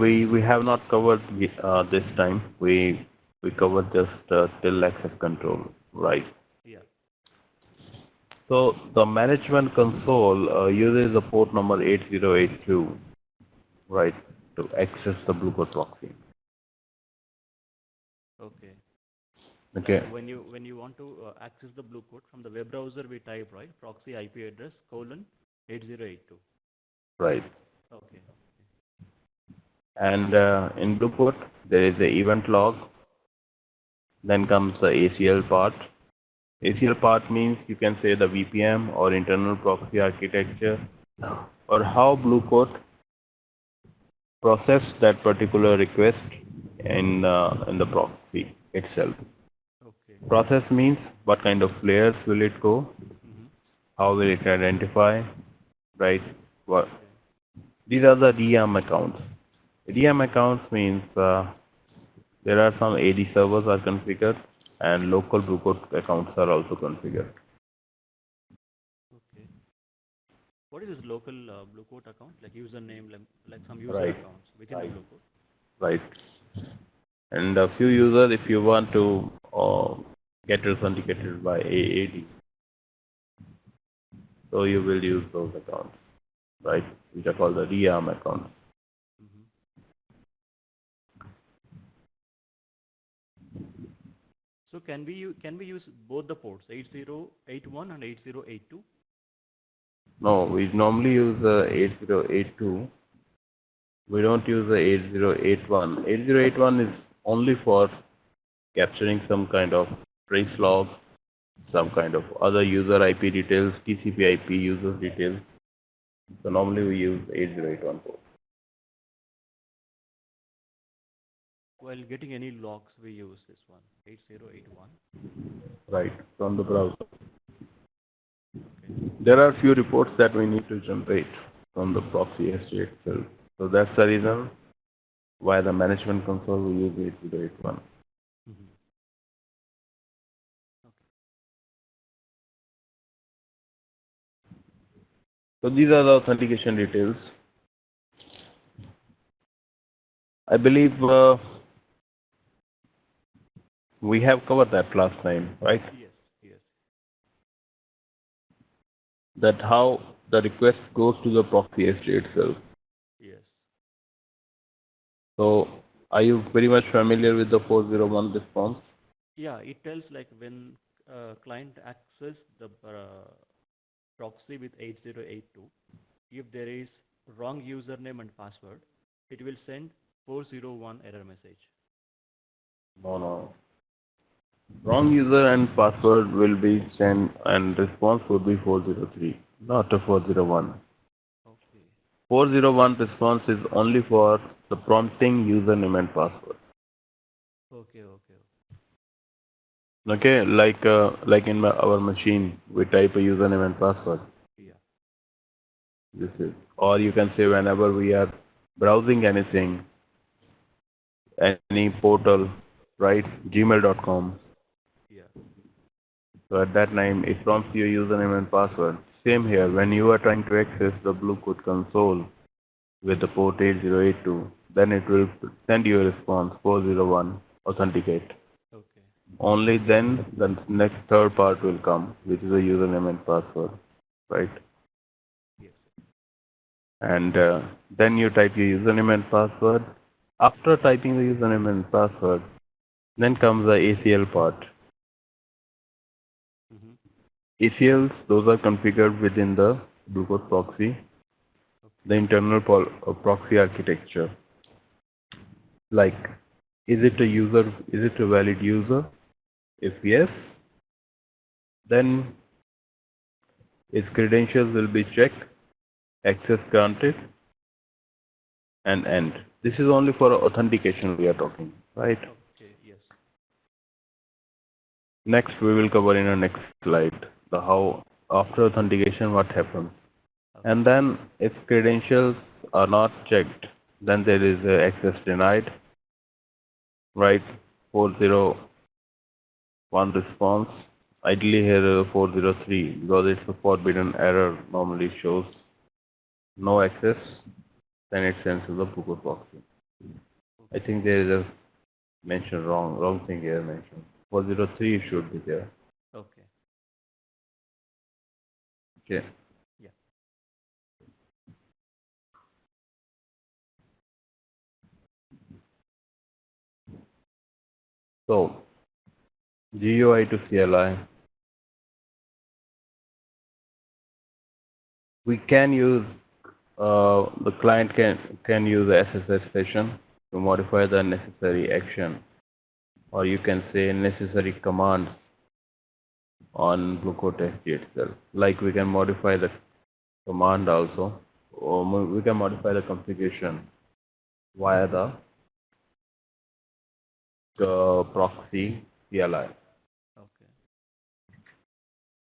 we have not covered this time. We covered just till access control, right? Yeah. So the management console uses the port number 8082, right, to access the Bluecoat proxy. Okay. Okay. Like when you want to access the Bluecoat from the web browser, we type right proxy IP address colon 8082. Right. Okay. And in Bluecoat, there is the event log. Then comes the ACL part. ACL part means you can say the VPM or internal proxy architecture, or how Bluecoat process that particular request in the proxy itself. Okay. Process means what kind of layers will it go, Mm-hmm. how will it identify, right? What Okay. these are the DM accounts. DM accounts means there are some AD servers are configured and local Bluecoat accounts are also configured. Okay. What is this local Bluecoat account? Like username, like some user Right, accounts within the right, Bluecoat. right. And a few users, if you want to get authenticated by AAD, so you will use those accounts, right? Which are called the rearm accounts. Mm-hmm. So can we use both the ports 8081 and 8082? No, we normally use 8082. We don't use the 8081. 8081 is only for capturing some kind of trace log, some kind of other user IP details, TCP IP user details. So normally we use 8081 port. While getting any logs, we use this one 8081. Right, from the browser. Okay. There are few reports that we need to generate from the proxy history itself. So that's the reason why the management console we use 8081. Mm-hmm. Okay. So these are the authentication details. I believe we have covered that last time, right? Yes. Yes. That how the request goes to the proxy history itself. Yes. So are you very much familiar with the 401 response? Yeah. It tells like when client access the proxy with 8082, if there is wrong username and password, it will send 401 error message. No, no. Wrong user and password will be sent and response would be 403, not a 401. Okay. 401 response is only for the prompting username and password. Okay. Okay. Okay, like in our machine, we type a username and password. Yeah. This is, or you can say whenever we are browsing anything, any portal, right? Gmail.com. Yeah. So at that time, it prompts your username and password. Same here, when you are trying to access the Bluecoat console with the port 8082, then it will send you a response 401 authenticate. Okay. Only then the next third part will come, which is a username and password, right? Yes. And then you type your username and password. After typing the username and password, then comes the ACL part. Mm-hmm. ACLs, those are configured within the Bluecoat proxy, Okay. the internal proxy architecture. Like, is it a user, is it a valid user? If yes, then its credentials will be checked, access granted, and end. This is only for authentication we are talking, right? Okay. Yes. Next, we will cover in our next slide the how after authentication what happens. Okay. And then if credentials are not checked, then there is access denied, right? 401 response. Ideally here 403 because it's a forbidden error normally shows no access, then it sends to the Bluecoat proxy. I think there is a mention wrong thing here mentioned. 403 should be there. Okay. Okay. Yeah. So GUI to CLI. We can use the client can use the SSH session to modify the necessary action, or you can say necessary commands on Bluecoat itself. Like we can modify the command also, or we can modify the configuration via the proxy CLI, Okay.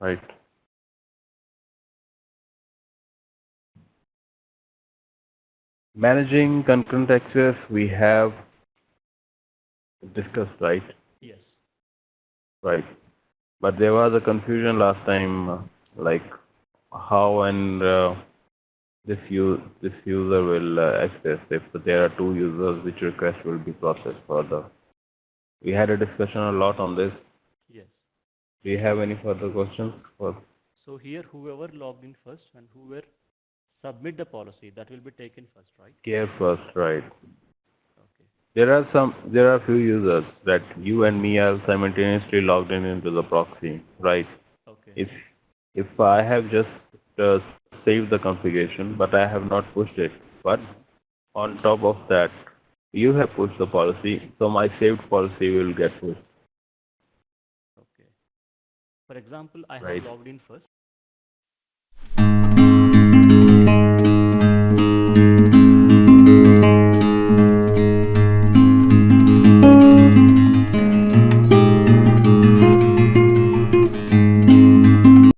right? Managing concurrent access we have discussed, right? Yes. Right. But there was a confusion last time, like how and this user will access if there are two users, which request will be processed further. We had a discussion a lot on this. Yes. Do you have any further questions? So here, whoever logged in first and whoever submit the policy, that will be taken first, right? Care first, right? Okay. There are few users that you and me are simultaneously logged in into the proxy, right? Okay. If if I have just uh, saved the configuration, but I have not pushed it, but on top of that, you have pushed the policy, so my saved policy will get pushed, Okay. For example, I have right? logged in first